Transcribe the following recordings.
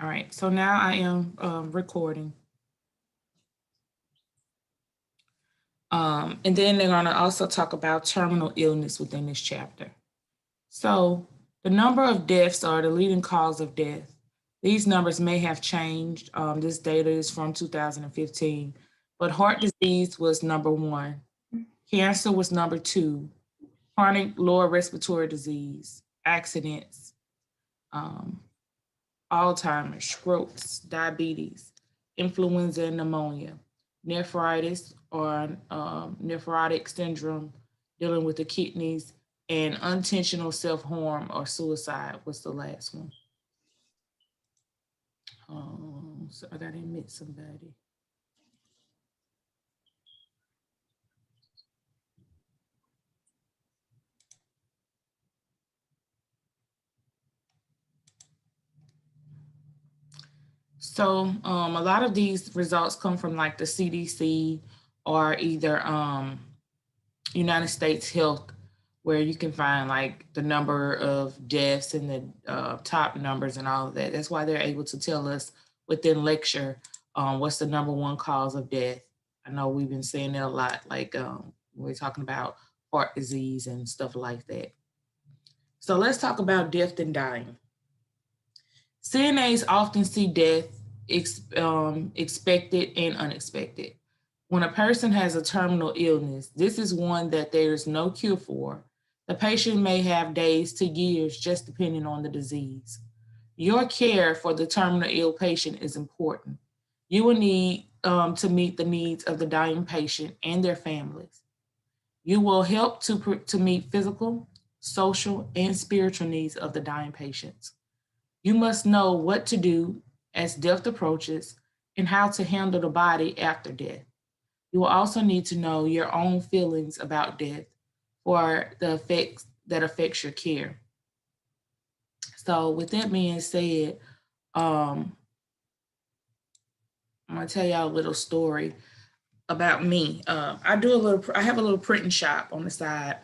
All right, so now I am recording. And then they're going to also talk about terminal illness within this chapter. So the number of deaths are the leading cause of death. These numbers may have changed. This data is from 2015, but heart disease was number one. Cancer was number two. Chronic lower respiratory disease, accidents, um, Alzheimer's, strokes, diabetes, influenza and pneumonia, nephritis or nephrotic syndrome dealing with the kidneys, and unintentional self-harm or suicide was the last one. So I gotta admit somebody. So a lot of these results come from like the CDC or either United States Health, where you can find like the number of deaths and the top numbers and all of that. That's why they're able to tell us within lecture what's the number one cause of death. I know we've been saying that a lot, like when we're talking about heart disease and stuff like that. So let's talk about death and dying. CNAs often see death expected and unexpected. When a person has a terminal illness, this is one that there is no cure for. The patient may have days to years just depending on the disease. Your care for the terminal ill patient is important. You will need to meet the needs of the dying patient and their families. You will help to meet physical, social, and spiritual needs of the dying patients. You must know what to do as death approaches and how to handle the body after death. You will also need to know your own feelings about death for the effects that affects your care. So with that being said, um, I'm gonna tell y'all a little story about me. I have a little printing shop on the side,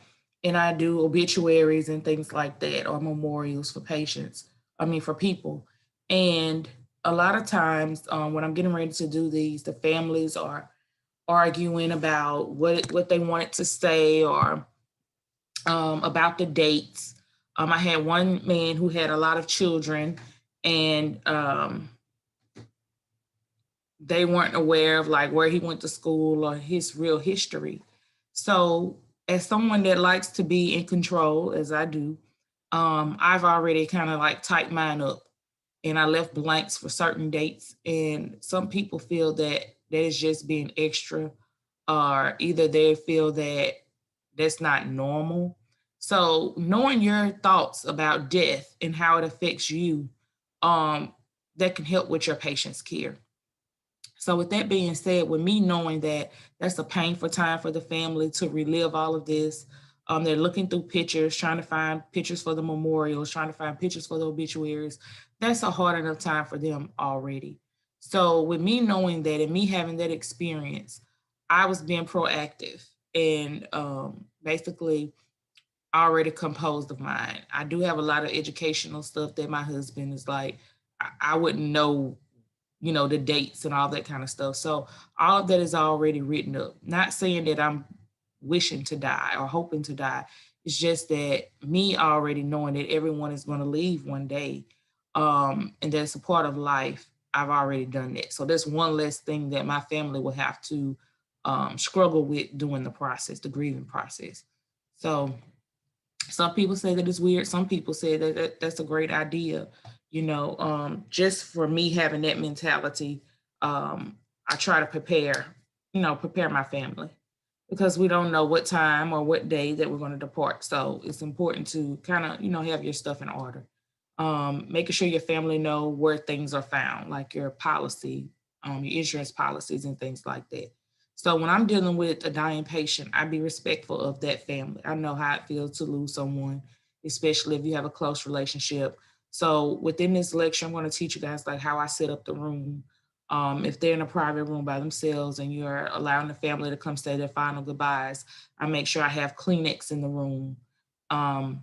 and I do obituaries and things like that, or memorials for patients. I mean, for people. And a lot of times, when I'm getting ready to do these, the families are arguing about what they wanted to say or about the dates. I had one man who had a lot of children, and they weren't aware of like where he went to school or his real history. So, as someone that likes to be in control, as I do, I've already kind of like typed mine up, and I left blanks for certain dates. And some people feel that that is just being extra, or either they feel that that's not normal. So, knowing your thoughts about death and how it affects you, um, that can help with your patient's care. So, with that being said, with me knowing that that's a painful time for the family to relive all of this, they're looking through pictures, trying to find pictures for the memorials, trying to find pictures for the obituaries. That's a hard enough time for them already. So, with me knowing that and me having that experience, I was being proactive and basically already composed of mine. I do have a lot of educational stuff that my husband is like, I wouldn't know, the dates and all that kind of stuff. So all of that is already written up. Not saying that I'm wishing to die or hoping to die. It's just that me already knowing that everyone is going to leave one day, and that's a part of life. I've already done that. So that's one less thing that my family will have to struggle with during the process, the grieving process. So some people say that it's weird. Some people say that that's a great idea. Just for me having that mentality, I try to prepare my family because we don't know what time or what day that we're going to depart. So it's important to kind of, have your stuff in order. Making sure your family know where things are found, like your policy, your insurance policies and things like that. So when I'm dealing with a dying patient, I be respectful of that family. I know how it feels to lose someone, especially if you have a close relationship. So within this lecture, I'm going to teach you guys like how I set up the room. If they're in a private room by themselves and you're allowing the family to come say their final goodbyes, I make sure I have Kleenex in the room. I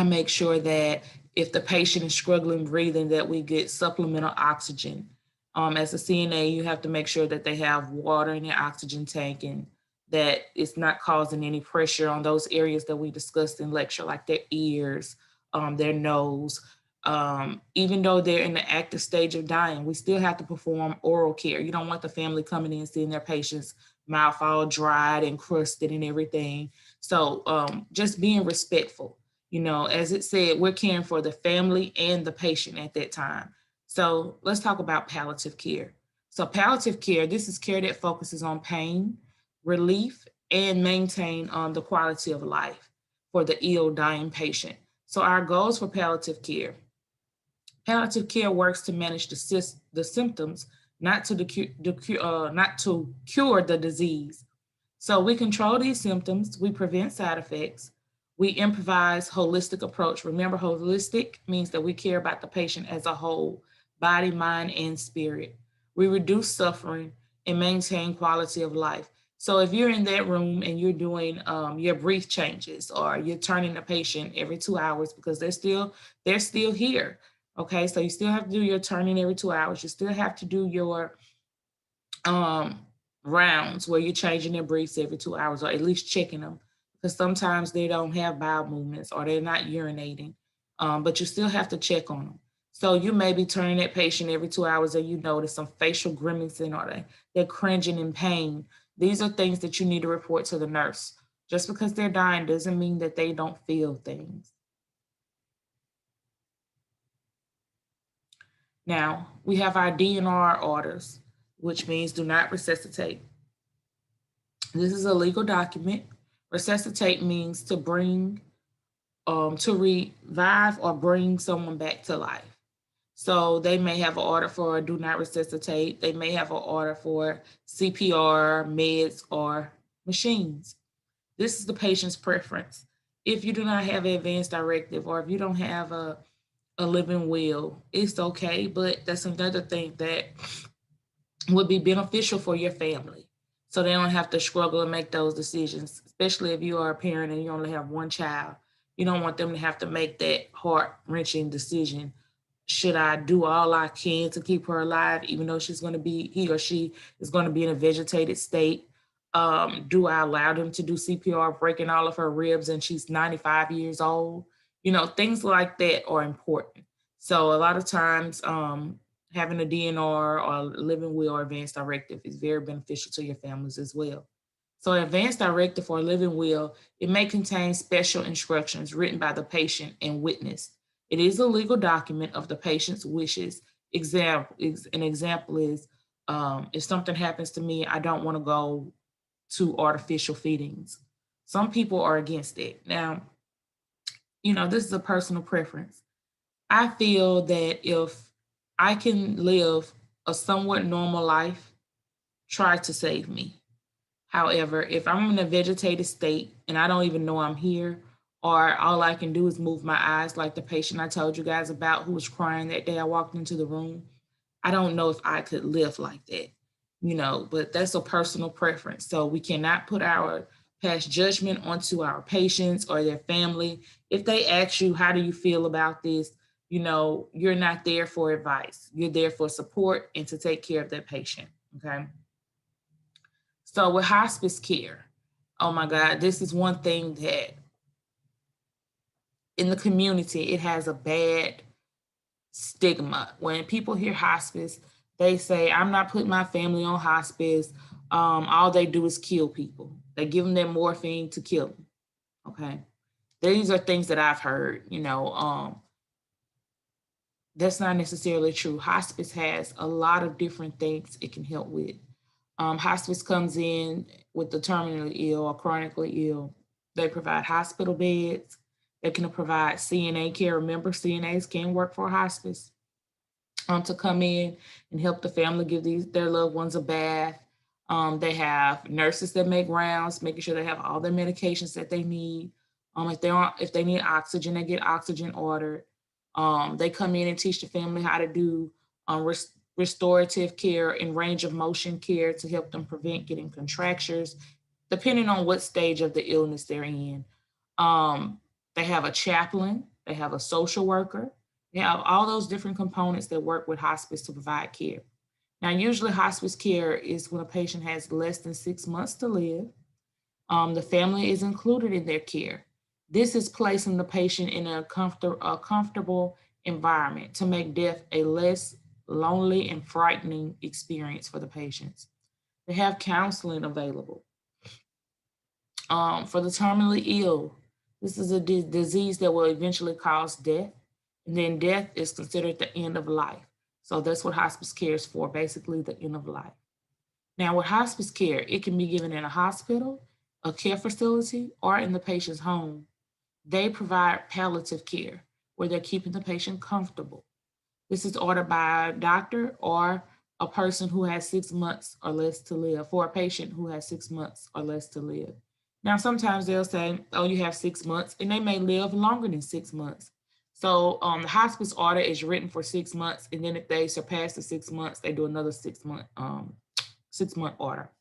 make sure that If the patient is struggling breathing, that we get supplemental oxygen. As a CNA, you have to make sure that they have water in their oxygen tank and that it's not causing any pressure on those areas that we discussed in lecture, like their ears, their nose. Even though they're in the active stage of dying, we still have to perform oral care. You don't want the family coming in seeing their patient's mouth all dried and crusted and everything. So just being respectful. As it said, we're caring for the family and the patient at that time. So let's talk about palliative care. So palliative care, this is care that focuses on pain, relief, and maintain the quality of life for the ill dying patient. So our goals for palliative care. Palliative care works to manage the symptoms, not to cure the disease. So we control these symptoms, we prevent side effects, we improvise holistic approach. Remember, holistic means that we care about the patient as a whole, body, mind, and spirit. We reduce suffering and maintain quality of life. So if you're in that room and you're doing your breath changes or you're turning the patient every 2 hours because they're still here. Okay, so you still have to do your turning every 2 hours. You still have to do your rounds where you're changing their breaths every 2 hours or at least checking them because sometimes they don't have bowel movements or they're not urinating, but you still have to check on them. So you may be turning that patient every 2 hours and you notice some facial grimacing or they're cringing in pain. These are things that you need to report to the nurse. Just because they're dying doesn't mean that they don't feel things. Now, we have our DNR orders, which means do not resuscitate. This is a legal document. Resuscitate means to bring, to revive or bring someone back to life. So they may have an order for do not resuscitate. They may have an order for CPR, meds, or machines. This is the patient's preference. If you do not have an advance directive or if you don't have a living will, it's okay, but that's another thing that would be beneficial for your family. So they don't have to struggle and make those decisions, especially if you are a parent and you only have one child. You don't want them to have to make that heart-wrenching decision. Should I do all I can to keep her alive, even though he or she is going to be in a vegetated state? Do I allow them to do CPR, breaking all of her ribs, and she's 95 years old? Things like that are important. So a lot of times, having a DNR or living will or advance directive is very beneficial to your families as well. So an advance directive or living will, it may contain special instructions written by the patient and witness. It is a legal document of the patient's wishes. An example is if something happens to me, I don't want to go to artificial feedings. Some people are against it. Now, this is a personal preference. I feel that if I can live a somewhat normal life, try to save me. However, if I'm in a vegetated state and I don't even know I'm here, or all I can do is move my eyes, like the patient I told you guys about who was crying that day I walked into the room, I don't know if I could live like that, but that's a personal preference. So we cannot put our past judgment onto our patients or their family. If they ask you, how do you feel about this? You're not there for advice. You're there for support and to take care of that patient. Okay. So with hospice care, oh my God, this is one thing that in the community, it has a bad stigma. When people hear hospice, they say, I'm not putting my family on hospice. All they do is kill people. They give them their morphine to kill them. Okay. These are things that I've heard, that's not necessarily true. Hospice has a lot of different things it can help with. Hospice comes in with the terminally ill or chronically ill. They provide hospital beds. They can provide CNA care. Remember, CNAs can work for hospice to come in and help the family give their loved ones a bath. They have nurses that make rounds, making sure they have all their medications that they need. If they need oxygen, they get oxygen ordered. They come in and teach the family how to do restorative care and range of motion care to help them prevent getting contractures, depending on what stage of the illness they're in. They have a chaplain, they have a social worker, They have all those different components that work with hospice to provide care. Now, usually hospice care is when a patient has less than 6 months to live. The family is included in their care. This is placing the patient in a comfortable environment to make death a less lonely and frightening experience for the patients. They have counseling available. For the terminally ill, this is a disease that will eventually cause death. And then death is considered the end of life. So that's what hospice care is for, basically the end of life. Now, with hospice care, it can be given in a hospital, a care facility, or in the patient's home. They provide palliative care where they're keeping the patient comfortable. This is ordered by a doctor or a person who has 6 months or less to live, for a patient who has 6 months or less to live. Now, sometimes they'll say, oh, you have 6 months, and they may live longer than 6 months. So the hospice order is written for 6 months, and then if they surpass the 6 months, they do another 6-month order.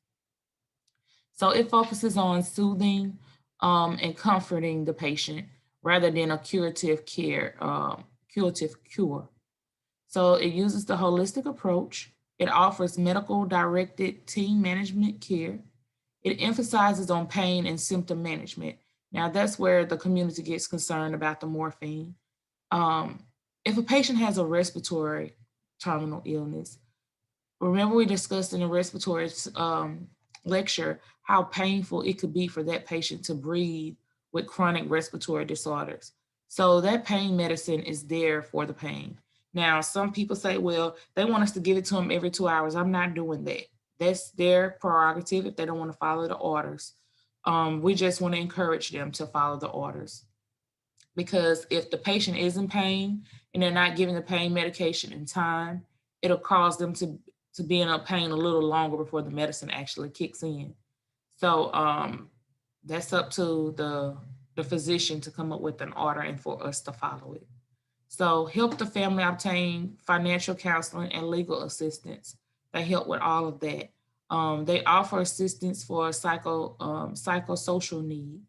So it focuses on soothing and comforting the patient rather than a curative cure. So it uses the holistic approach. It offers medical directed team management care. It emphasizes on pain and symptom management. Now that's where the community gets concerned about the morphine. If a patient has a respiratory terminal illness, remember we discussed in the respiratory lecture how painful it could be for that patient to breathe with chronic respiratory disorders. So that pain medicine is there for the pain. Now, some people say, well, they want us to give it to them every 2 hours. I'm not doing that. That's their prerogative if they don't want to follow the orders. We just want to encourage them to follow the orders. Because if the patient is in pain and they're not giving the pain medication in time, it'll cause them to be in a pain a little longer before the medicine actually kicks in. So that's up to the physician to come up with an order and for us to follow it. So help the family obtain financial counseling and legal assistance. They help with all of that. They offer assistance for psychosocial needs.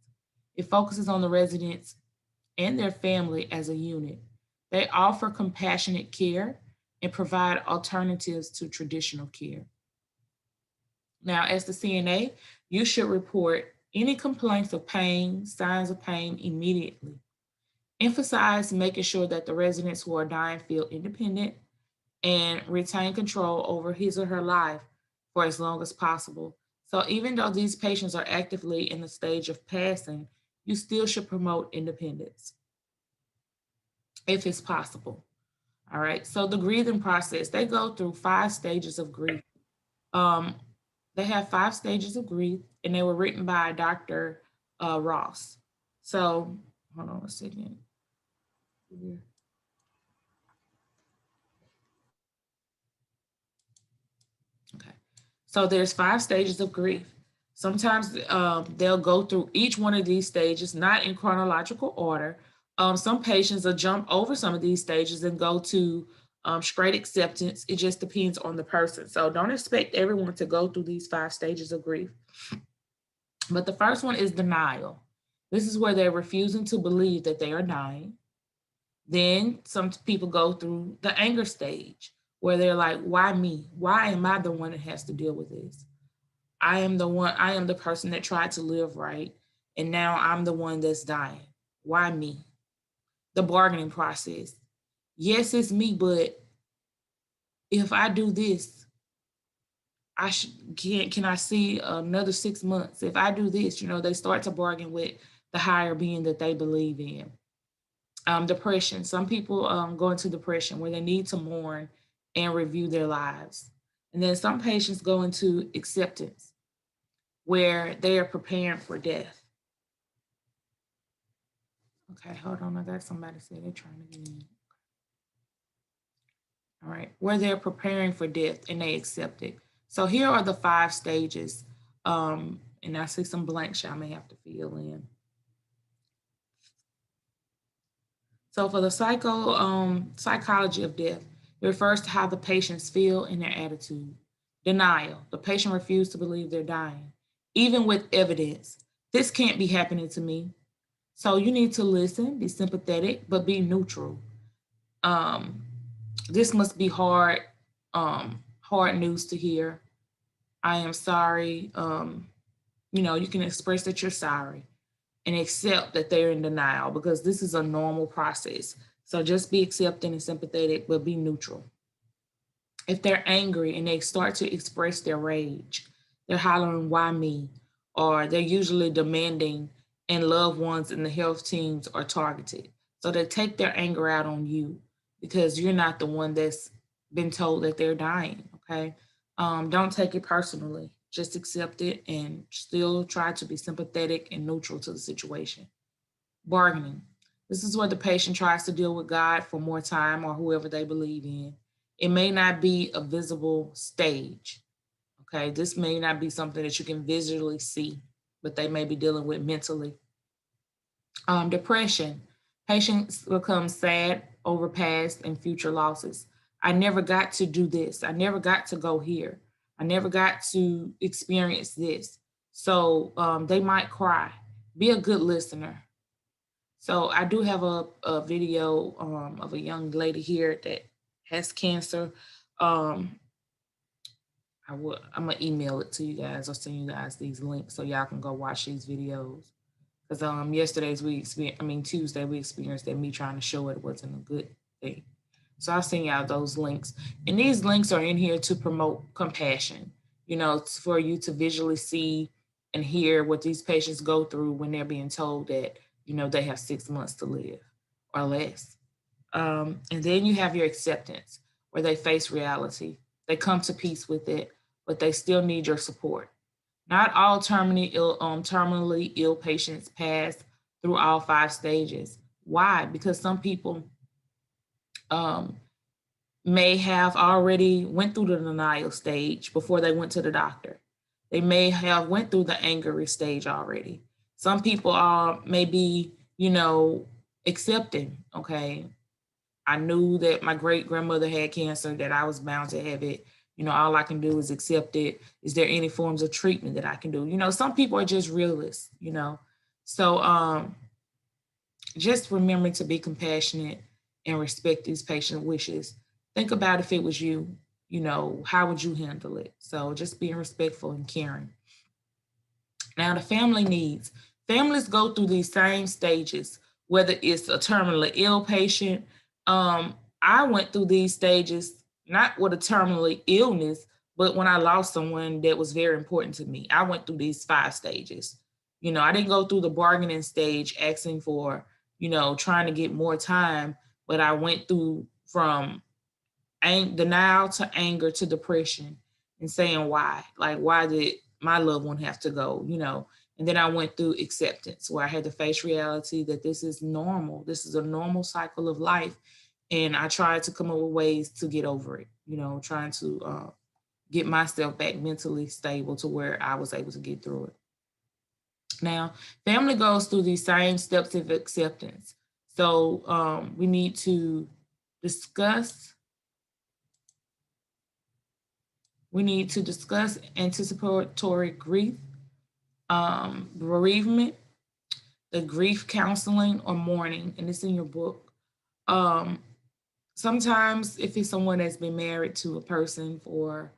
It focuses on the residents and their family as a unit. They offer compassionate care and provide alternatives to traditional care. Now, as the CNA, you should report any complaints of pain, signs of pain immediately. Emphasize making sure that the residents who are dying feel independent and retain control over his or her life for as long as possible. So even though these patients are actively in the stage of passing, you still should promote independence if it's possible. All right. So the grieving process, they go through 5 stages of grief. They have 5 stages of grief, and they were written by Dr. Ross. So hold on a second. Okay. So there's 5 stages of grief. Sometimes they'll go through each one of these stages, not in chronological order. Some patients will jump over some of these stages and go to straight acceptance. It just depends on the person. So don't expect everyone to go through these 5 stages of grief. But the first one is denial. This is where they're refusing to believe that they are dying. Then some people go through the anger stage where they're like, why me? Why am I the one that has to deal with this? I am the person that tried to live right. And now I'm the one that's dying. Why me? The bargaining process. Yes, it's me, but if I do this, can I see another 6 months? If I do this, they start to bargain with the higher being that they believe in. Depression. Some people go into depression where they need to mourn and review their lives. And then some patients go into acceptance where they are preparing for death. Okay, hold on. I got somebody say they're trying to get in. All right, where they're preparing for death and they accept it. So here are the 5 stages. And I see some blanks y'all may have to fill in. So for the psychology of death, it refers to how the patients feel and their attitude. Denial, the patient refuses to believe they're dying, even with evidence. This can't be happening to me. So you need to listen, be sympathetic, but be neutral. Um, this must be hard news to hear. I am sorry. You can express that you're sorry and accept that they're in denial because this is a normal process. So just be accepting and sympathetic, but be neutral. If they're angry and they start to express their rage, they're hollering, why me? Or they're usually demanding, and loved ones in the health teams are targeted. So they take their anger out on you because you're not the one that's been told that they're dying. Okay. Don't take it personally. Just accept it and still try to be sympathetic and neutral to the situation. Bargaining. This is where the patient tries to deal with God for more time or whoever they believe in. It may not be a visible stage. Okay. This may not be something that you can visually see, but they may be dealing with mentally. Depression. Patients become sad over past and future losses. I never got to do this. I never got to go here. I never got to experience this. So they might cry. Be a good listener. So I do have a video of a young lady here that has cancer. Um, I'm gonna email it to you guys. I'll send you guys these links so y'all can go watch these videos. Because Tuesday we experienced that me trying to show it wasn't a good thing. So I'll send y'all those links. And these links are in here to promote compassion, for you to visually see and hear what these patients go through when they're being told that, they have 6 months to live or less. And then you have your acceptance where they face reality. They come to peace with it, but they still need your support. Not all terminally ill patients pass through all 5 stages. Why? Because some people um, may have already went through the denial stage before they went to the doctor. They may have went through the angry stage already. Some people are maybe, accepting. Okay, I knew that my great grandmother had cancer, that I was bound to have it. All I can do is accept it. Is there any forms of treatment that I can do? Some people are just realists. So just remember to be compassionate and respect these patient wishes. Think about if it was you, how would you handle it? So just being respectful and caring. Now, the family needs. Families go through these same stages, whether it's a terminally ill patient. I went through these stages, not with a terminally illness, but when I lost someone that was very important to me. I went through these 5 stages. I didn't go through the bargaining stage asking for, trying to get more time, but I went through from denial to anger to depression and saying why. Like, why did my loved one have to go? And then I went through acceptance where I had to face reality that this is normal. This is a normal cycle of life. And I tried to come up with ways to get over it, trying to get myself back mentally stable to where I was able to get through it. Now, family goes through these same steps of acceptance. So we need to discuss anticipatory grief, bereavement, the grief counseling or mourning, and it's in your book. Um, Sometimes if it's someone that's been married to a person for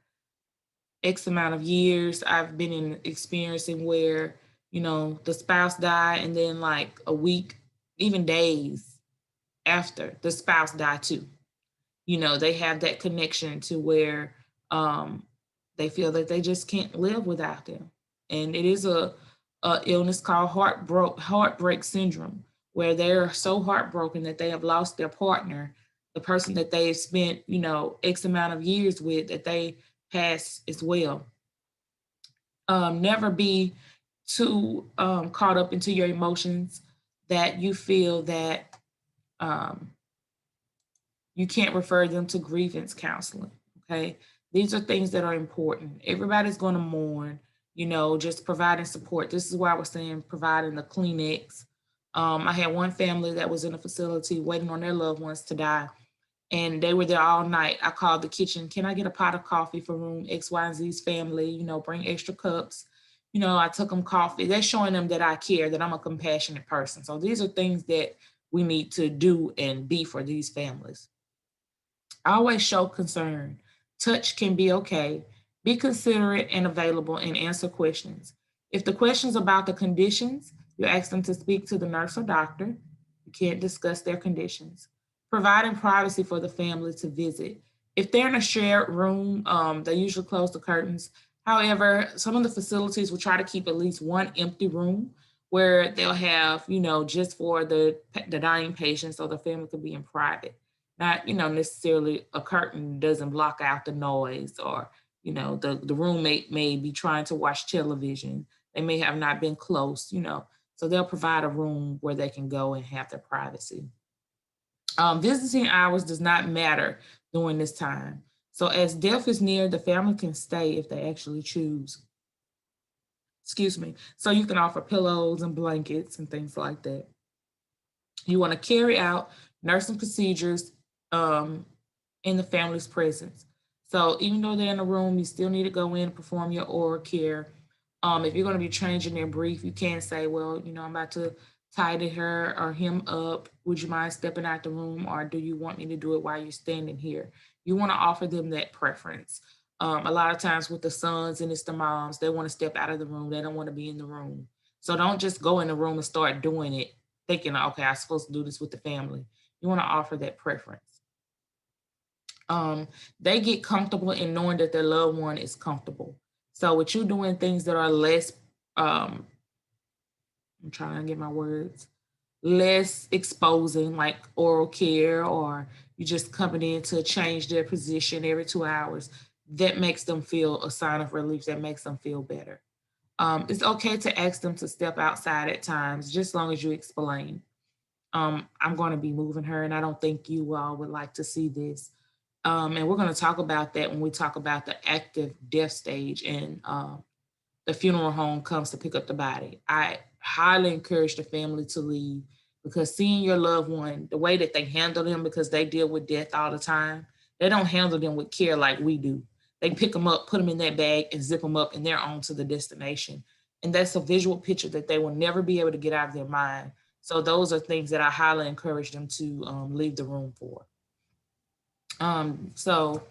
X amount of years, I've been in experiencing where, the spouse died and then like a week, even days after the spouse died too. They have that connection to where they feel that they just can't live without them. And it is a illness called heartbreak syndrome, where they're so heartbroken that they have lost their partner, the person that they've spent, X amount of years with, that they pass as well. Never be too caught up into your emotions that you feel that um, you can't refer them to grievance counseling. Okay. These are things that are important. Everybody's going to mourn, just providing support. This is why I was saying providing the Kleenex. I had one family that was in a facility waiting on their loved ones to die, and they were there all night. I called the kitchen. Can I get a pot of coffee for room X, Y, and Z's family? Bring extra cups. I took them coffee. They're showing them that I care, that I'm a compassionate person. So these are things that we need to do and be for these families. Always show concern. Touch can be okay. Be considerate and available and answer questions. If the question's about the conditions, you ask them to speak to the nurse or doctor. You can't discuss their conditions. Providing privacy for the family to visit. If they're in a shared room, they usually close the curtains. However, some of the facilities will try to keep at least one empty room where they'll have, just for the dying patients, so the family could be in private. Not, necessarily a curtain doesn't block out the noise, or, the roommate may be trying to watch television. They may have not been close, so they'll provide a room where they can go and have their privacy. Visiting hours does not matter during this time. So as death is near, the family can stay if they actually choose. Excuse me. So you can offer pillows and blankets and things like that. You want to carry out nursing procedures in the family's presence. So even though they're in a room, you still need to go in and perform your oral care. If you're going to be changing their brief, you can't say, well, I'm about to tidy her or him up. Would you mind stepping out the room, or do you want me to do it while you're standing here? You want to offer them that preference. A lot of times with the sons and it's the moms, they want to step out of the room. They don't want to be in the room. So don't just go in the room and start doing it thinking, okay, I'm supposed to do this with the family. You want to offer that preference. They get comfortable in knowing that their loved one is comfortable. So with you doing things that are less, I'm trying to get my words, less exposing, like oral care, or you just coming in to change their position every 2 hours, that makes them feel a sign of relief, that makes them feel better. It's okay to ask them to step outside at times, just as long as you explain. I'm going to be moving her, and I don't think you all would like to see this. And we're going to talk about that when we talk about the active death stage and the funeral home comes to pick up the body. I highly encourage the family to leave, because seeing your loved one, the way that they handle them, because they deal with death all the time, they don't handle them with care like we do. They pick them up, put them in that bag, and zip them up, and they're on to the destination. And that's a visual picture that they will never be able to get out of their mind. So those are things that I highly encourage them to leave the room for. So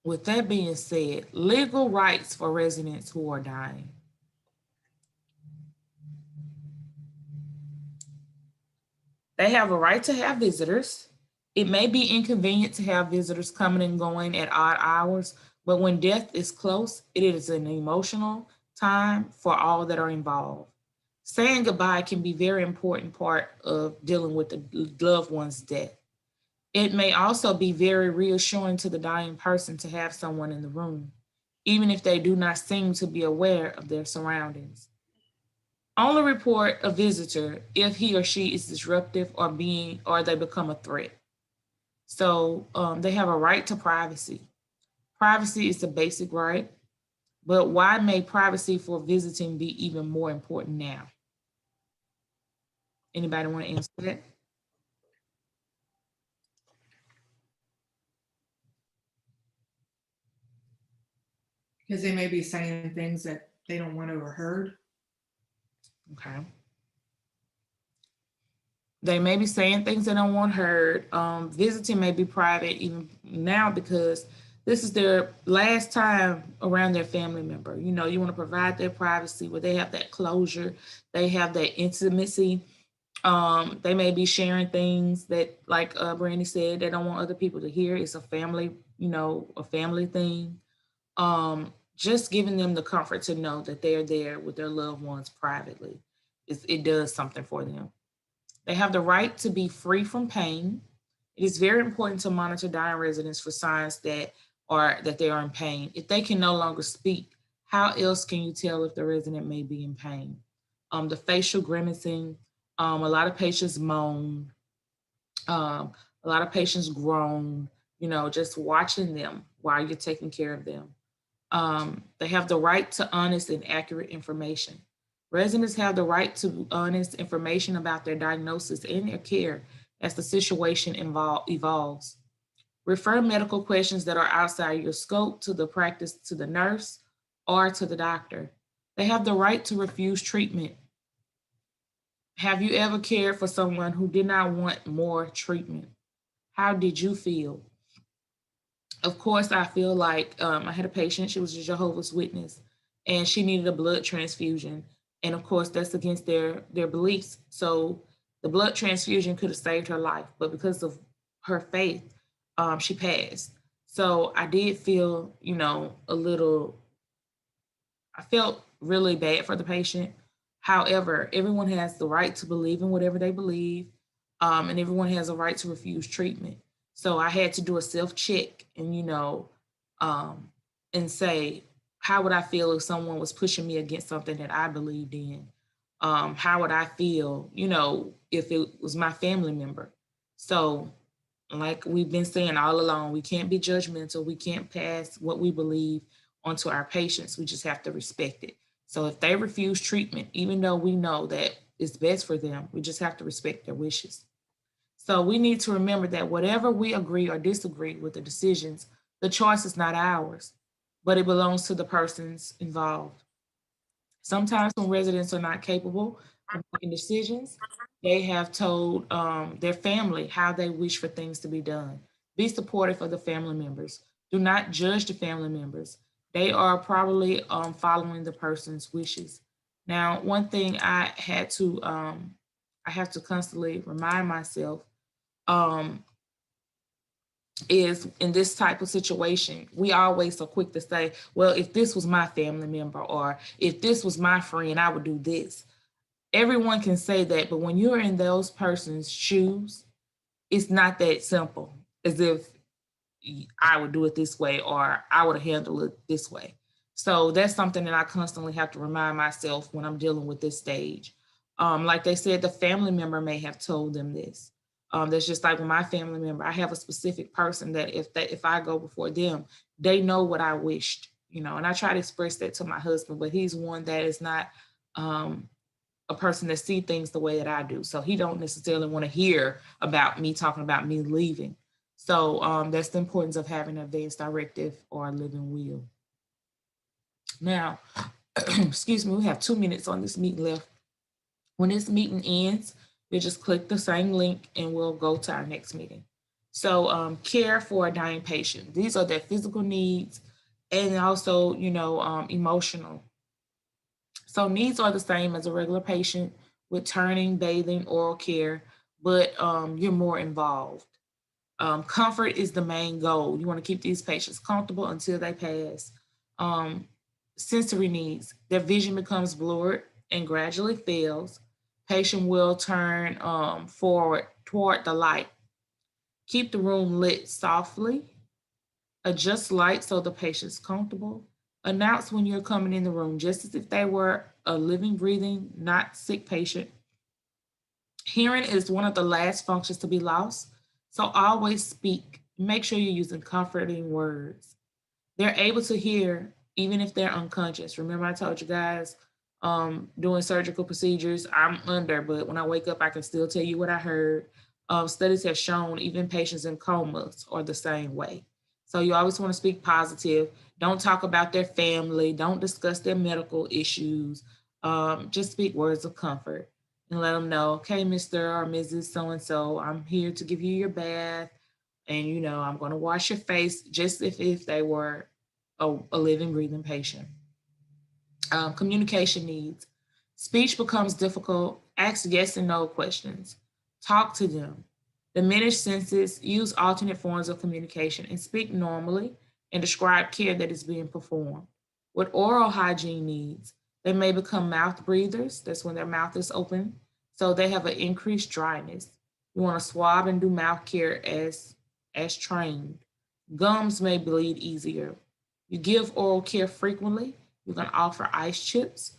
with that being said, legal rights for residents who are dying. They have a right to have visitors. It may be inconvenient to have visitors coming and going at odd hours, but when death is close, it is an emotional time for all that are involved. Saying goodbye can be a very important part of dealing with the loved one's death. It may also be very reassuring to the dying person to have someone in the room, even if they do not seem to be aware of their surroundings. Only report a visitor if he or she is disruptive or they become a threat. So they have a right to privacy. Privacy is a basic right, but why may privacy for visiting be even more important now? Anybody want to answer that? Because they may be saying things that they don't want overheard. Okay. They may be saying things they don't want heard. Visiting may be private even now, because this is their last time around their family member. You want to provide their privacy where they have that closure, they have that intimacy. They may be sharing things that, like Brandy said, they don't want other people to hear. It's a family, a family thing. Just giving them the comfort to know that they're there with their loved ones privately. It does something for them. They have the right to be free from pain. It is very important to monitor dying residents for signs that they are in pain. If they can no longer speak, how else can you tell if the resident may be in pain? The facial grimacing, a lot of patients moan, a lot of patients groan, just watching them while you're taking care of them. They have the right to honest and accurate information. Residents have the right to honest information about their diagnosis and their care as the situation evolves. Refer medical questions that are outside your scope to the practice, to the nurse, or to the doctor. They have the right to refuse treatment. Have you ever cared for someone who did not want more treatment? How did you feel? Of course, I feel like I had a patient, she was a Jehovah's Witness, and she needed a blood transfusion. And of course, that's against their beliefs. So the blood transfusion could have saved her life, but because of her faith, she passed. So I did feel, a little, I felt really bad for the patient. However, everyone has the right to believe in whatever they believe, and everyone has a right to refuse treatment. So I had to do a self check and, um, and say, how would I feel if someone was pushing me against something that I believed in? How would I feel, if it was my family member? So, like we've been saying all along, we can't be judgmental. We can't pass what we believe onto our patients. We just have to respect it. So if they refuse treatment, even though we know that it's best for them, we just have to respect their wishes. So we need to remember that whatever we agree or disagree with the decisions, the choice is not ours, but it belongs to the persons involved. Sometimes when residents are not capable of making decisions, they have told their family how they wish for things to be done. Be supportive of the family members. Do not judge the family members. They are probably following the person's wishes. Now, one thing I have to constantly remind myself um, is in this type of situation, we always so quick to say, well, if this was my family member or if this was my friend, I would do this. Everyone can say that, but when you're in those person's shoes, it's not that simple as if I would do it this way or I would handle it this way. So that's something that I constantly have to remind myself when I'm dealing with this stage. Like they said, the family member may have told them this. That's just like with my family member. I have a specific person that if I go before them, they know what I wished, and I try to express that to my husband, but he's one that is not um, a person that see things the way that I do. So he don't necessarily want to hear about me talking about me leaving. So that's the importance of having an advance directive or a living will. Now, excuse me, we have 2 minutes on this meeting left. When this meeting ends, we'll just click the same link and we'll go to our next meeting. So care for a dying patient. These are their physical needs and also, emotional. So needs are the same as a regular patient with turning, bathing, oral care, but you're more involved. Comfort is the main goal. You want to keep these patients comfortable until they pass. Um, Sensory needs, their vision becomes blurred and gradually fails. Patient will turn forward toward the light. Keep the room lit softly. Adjust light so the patient's comfortable. Announce when you're coming in the room, just as if they were a living, breathing, not sick patient. Hearing is one of the last functions to be lost, so always speak. Make sure you're using comforting words. They're able to hear even if they're unconscious. Remember, I told you guys doing surgical procedures, I'm under, but when I wake up, I can still tell you what I heard. Studies have shown even patients in comas are the same way. So you always want to speak positive. Don't talk about their family. Don't discuss their medical issues. Just speak words of comfort and let them know, okay, Mr. or Mrs. So and so, I'm here to give you your bath. And, I'm going to wash your face just if they were a living, breathing patient. Communication needs. Speech becomes difficult. Ask yes and no questions. Talk to them. Diminish senses. Use alternate forms of communication and speak normally and describe care that is being performed. With oral hygiene needs, they may become mouth breathers. That's when their mouth is open. So they have an increased dryness. You want to swab and do mouth care as trained. Gums may bleed easier. You give oral care frequently. You can offer ice chips